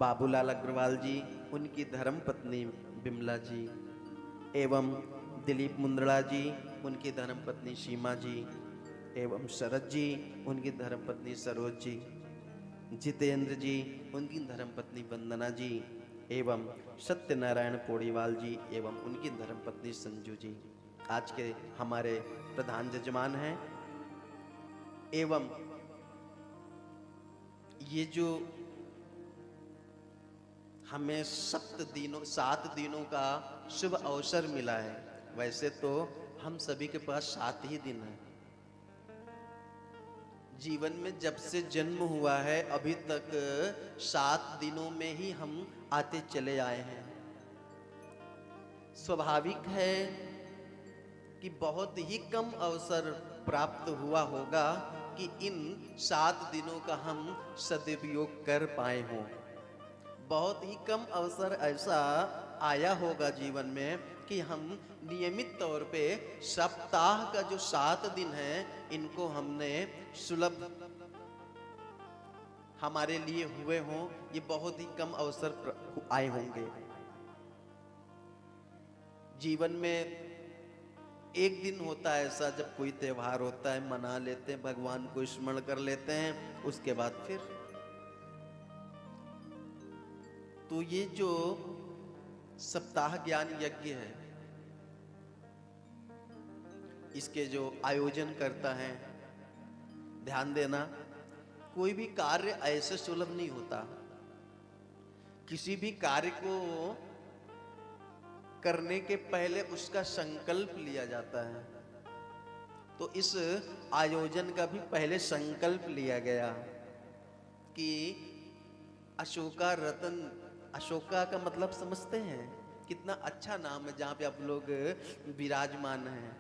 बाबूलाल अग्रवाल जी, उनकी धर्म पत्नी बिमला जी, एवं दिलीप मुंद्रा जी, उनकी धर्म पत्नी सीमा जी, एवं शरद जी, उनकी धर्म पत्नी सरोज जी, जितेंद्र जी, उनकी धर्मपत्नी वंदना जी, एवं सत्यनारायण पौड़ीवाल जी एवं उनकी धर्मपत्नी संजू जी आज के हमारे प्रधान जजमान हैं। एवं ये जो हमें 7 दिनों का शुभ अवसर मिला है, वैसे तो हम सभी के पास 7 ही दिन है। जीवन में जब से जन्म हुआ है अभी तक 7 दिनों में ही हम आते चले आए हैं। स्वाभाविक है कि बहुत ही कम अवसर प्राप्त हुआ होगा कि इन 7 दिनों का हम सदुपयोग कर पाए हों। बहुत ही कम अवसर ऐसा आया होगा जीवन में कि हम नियमित तौर पे सप्ताह का जो 7 दिन है इनको हमने सुलभ हमारे लिए हुए हों। ये बहुत ही कम अवसर आए होंगे। जीवन में एक दिन होता है ऐसा, जब कोई त्योहार होता है मना लेते हैं, भगवान को स्मरण कर लेते हैं, उसके बाद फिर तो ये जो सप्ताह ज्ञान यज्ञ है, इसके जो आयोजन करता है, ध्यान देना, कोई भी कार्य ऐसे सुलभ नहीं होता। किसी भी कार्य को करने के पहले उसका संकल्प लिया जाता है। तो इस आयोजन का भी पहले संकल्प लिया गया कि अशोका रतन, अशोका का मतलब समझते हैं? कितना अच्छा नाम है जहां पे आप लोग विराजमान हैं।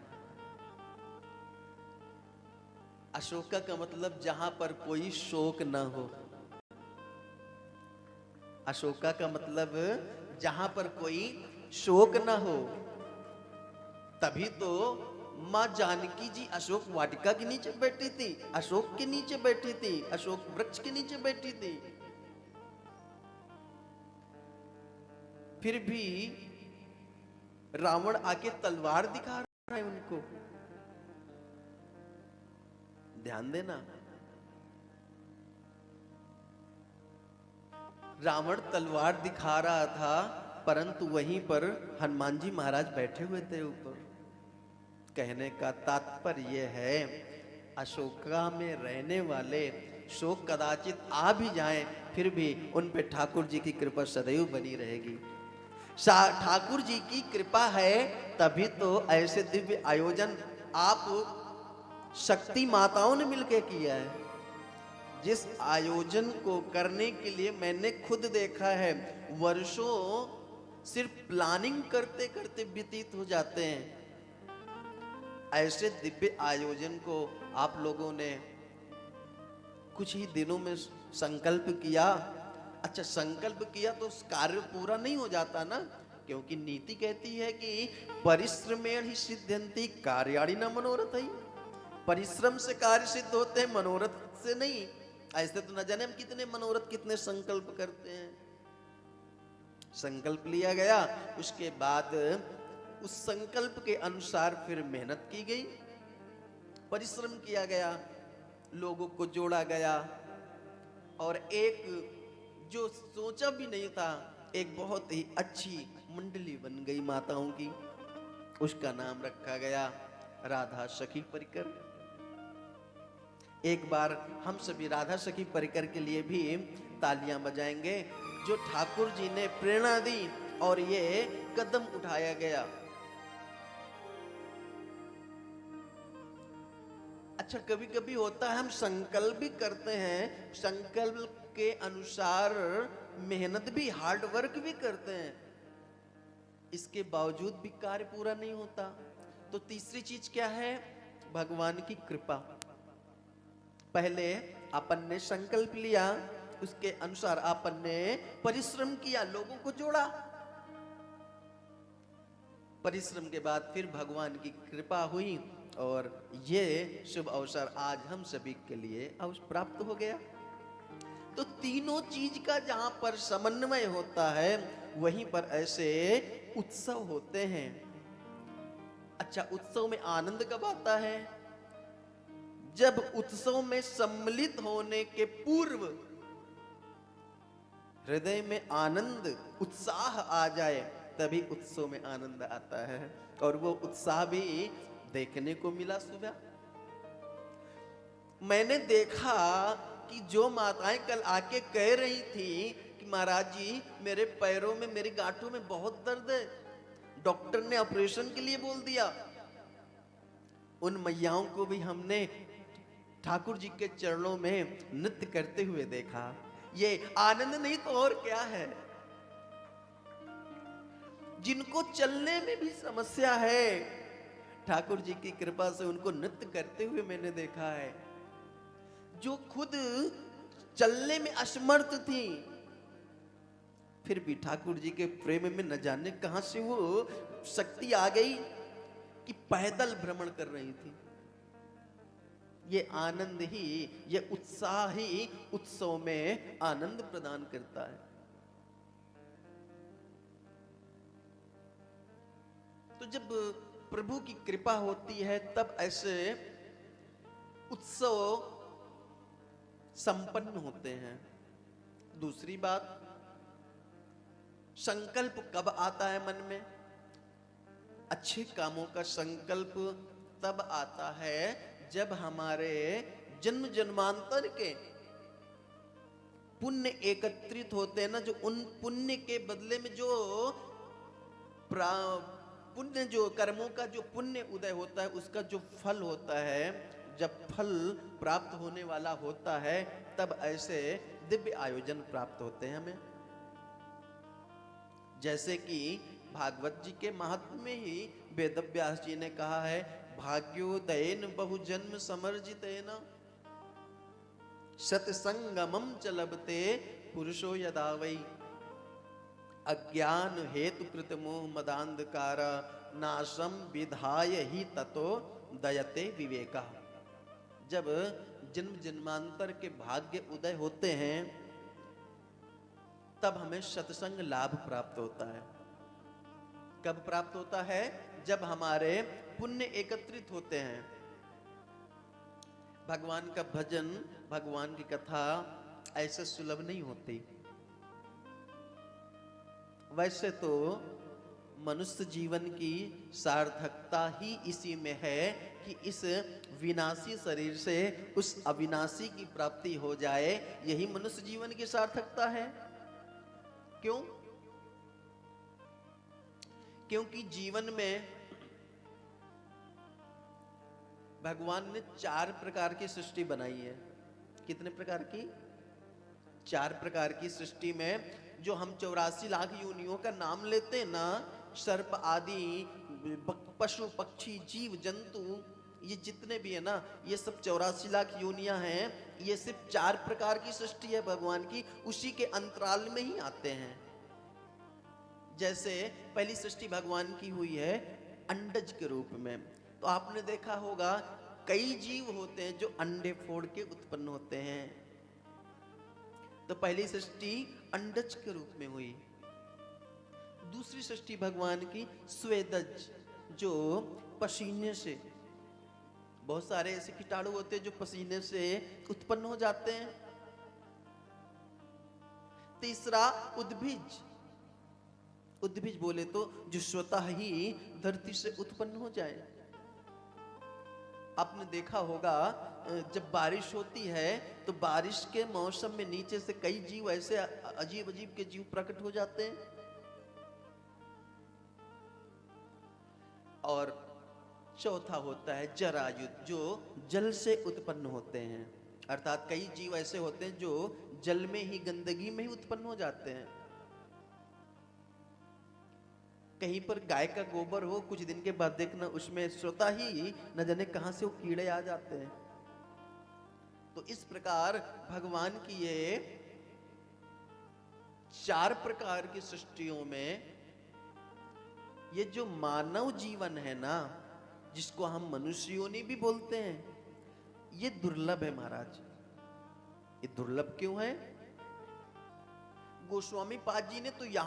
अशोका का मतलब जहां पर कोई शोक न हो। अशोका का मतलब जहां पर कोई शोक न हो। तभी तो मां जानकी जी अशोक वाटिका के नीचे बैठी थी, अशोक के नीचे बैठी थी, अशोक वृक्ष के नीचे बैठी थी। फिर भी रावण आके तलवार दिखा रहा है उनको। ध्यान देना, रावण तलवार दिखा रहा था, परंतु वहीं पर हनुमान जी महाराज बैठे हुए थे ऊपर। कहने का तात्पर्य है, अशोका में रहने वाले शोक कदाचित आ भी जाएं, फिर भी उन पे ठाकुर जी की कृपा सदैव बनी रहेगी। ठाकुर जी की कृपा है तभी तो ऐसे दिव्य आयोजन आप शक्ति माताओं ने मिलकर किया है। जिस आयोजन को करने के लिए मैंने खुद देखा है, वर्षों सिर्फ प्लानिंग करते करते व्यतीत हो जाते हैं। ऐसे दिव्य आयोजन को आप लोगों ने कुछ ही दिनों में संकल्प किया। अच्छा, संकल्प किया तो कार्य पूरा नहीं हो जाता ना, क्योंकि नीति कहती है कि परिश्रमेण ही सिद्ध्यन्ति कार्याणि न मनोरथैः। परिश्रम से कार्य सिद्ध होते हैं, मनोरथ से नहीं। ऐसे तो न जाने हम कितने मनोरथ, कितने संकल्प करते हैं। संकल्प लिया गया, उसके बाद उस संकल्प के अनुसार फिर मेहनत की गई, परिश्रम किया गया, लोगों को जोड़ा गया, और एक जो सोचा भी नहीं था, एक बहुत ही अच्छी मंडली बन गई माताओं की। उसका नाम रखा गया राधा सखी परिकर। एक बार हम सभी राधा सखी परिकर के लिए भी तालियां बजाएंगे, जो ठाकुर जी ने प्रेरणा दी और ये कदम उठाया गया। अच्छा, कभी कभी होता है हम संकल्प भी करते हैं, संकल्प के अनुसार मेहनत भी, हार्ड वर्क भी करते हैं, इसके बावजूद भी कार्य पूरा नहीं होता। तो तीसरी चीज क्या है? भगवान की कृपा। पहले अपन ने संकल्प लिया, उसके अनुसार अपन ने परिश्रम किया, लोगों को जोड़ा, परिश्रम के बाद फिर भगवान की कृपा हुई और ये शुभ अवसर आज हम सभी के लिए प्राप्त हो गया। तो तीनों चीज का जहां पर समन्वय होता है वहीं पर ऐसे उत्सव होते हैं। अच्छा, उत्सव में आनंद कब आता है? जब उत्सव में सम्मिलित होने के पूर्व हृदय में आनंद उत्साह आ जाए, तभी उत्सव में आनंद आता है। और वो उत्साह भी देखने को मिला सुबह। मैंने देखा कि जो माताएं कल आके कह रही थी कि महाराज जी मेरे पैरों में, मेरी गांठों में बहुत दर्द है, डॉक्टर ने ऑपरेशन के लिए बोल दिया, उन मैयाओं को भी हमने ठाकुर जी के चरणों में नृत्य करते हुए देखा। ये आनंद नहीं तो और क्या है? जिनको चलने में भी समस्या है, ठाकुर जी की कृपा से उनको नृत्य करते हुए मैंने देखा है। जो खुद चलने में असमर्थ थी, फिर भी ठाकुर जी के प्रेम में न जाने कहां से वो शक्ति आ गई कि पैदल भ्रमण कर रही थी। ये आनंद ही, ये उत्साह ही उत्सव में आनंद प्रदान करता है। तो जब प्रभु की कृपा होती है तब ऐसे उत्सव संपन्न होते हैं। दूसरी बात, संकल्प कब आता है मन में? अच्छे कामों का संकल्प तब आता है जब हमारे जन्म जन्मांतर के पुण्य एकत्रित होते हैं ना, जो उन पुण्य के बदले में जो पुण्य, जो कर्मों का जो पुण्य उदय होता है, उसका जो फल होता है, जब फल प्राप्त होने वाला होता है तब ऐसे दिव्य आयोजन प्राप्त होते हैं हमें। जैसे कि भागवत जी के महात्म्य में ही वेदव्यास जी ने कहा है, भाग्योदयेन बहुजन्म समर्जितेन सतसंगमं च लभते पुरुषो यदा वै अज्ञान हेतु कृत मोह मदांधकार नाशम विधाय ही ततो दयते विवेका। जब जन्म जन्मांतर के भाग्य उदय होते हैं तब हमें सत्संग लाभ प्राप्त होता है। कब प्राप्त होता है? जब हमारे पुण्य एकत्रित होते हैं। भगवान का भजन, भगवान की कथा ऐसे सुलभ नहीं होती। वैसे तो मनुष्य जीवन की सार्थकता ही इसी में है कि इस विनाशी शरीर से उस अविनाशी की प्राप्ति हो जाए, यही मनुष्य जीवन की सार्थकता है। क्यों? क्योंकि जीवन में भगवान ने 4 प्रकार की सृष्टि बनाई है। कितने प्रकार की? 4 प्रकार की सृष्टि में जो हम 84 लाख योनियों का नाम लेते हैं ना, सर्प आदि पशु पक्षी जीव जंतु, ये जितने भी है ना, ये सब 84 लाख योनियां हैं। ये सिर्फ 4 प्रकार की सृष्टि है भगवान की, उसी के अंतराल में ही आते हैं। जैसे पहली सृष्टि भगवान की हुई है अंडज के रूप में, तो आपने देखा होगा कई जीव होते हैं जो अंडे फोड़ के उत्पन्न होते हैं। तो पहली सृष्टि अंडज के रूप में हुई। दूसरी सृष्टि भगवान की स्वेदज, जो पसीने से, बहुत सारे ऐसे कीटाणु होते हैं जो पसीने से उत्पन्न हो जाते हैं। तीसरा उद्भिज, उद्भिज बोले तो जो स्वतः ही धरती से उत्पन्न हो जाए। आपने देखा होगा जब बारिश होती है तो बारिश के मौसम में नीचे से कई जीव ऐसे अजीब अजीब के जीव प्रकट हो जाते हैं। और चौथा होता है जरायुध, जो जल से उत्पन्न होते हैं। अर्थात कई जीव ऐसे होते हैं जो जल में ही, गंदगी में ही उत्पन्न हो जाते हैं। कहीं पर गाय का गोबर हो, कुछ दिन के बाद देखना उसमें स्वतः ही न जाने कहां से वो कीड़े आ जाते हैं। तो इस प्रकार भगवान की ये 4 प्रकार की सृष्टियों में ये जो मानव जीवन है ना, जिसको हम मनुष्य योनि भी बोलते हैं, ये दुर्लभ है महाराज। ये दुर्लभ क्यों है? गोस्वामी पाद जी ने तो यहाँ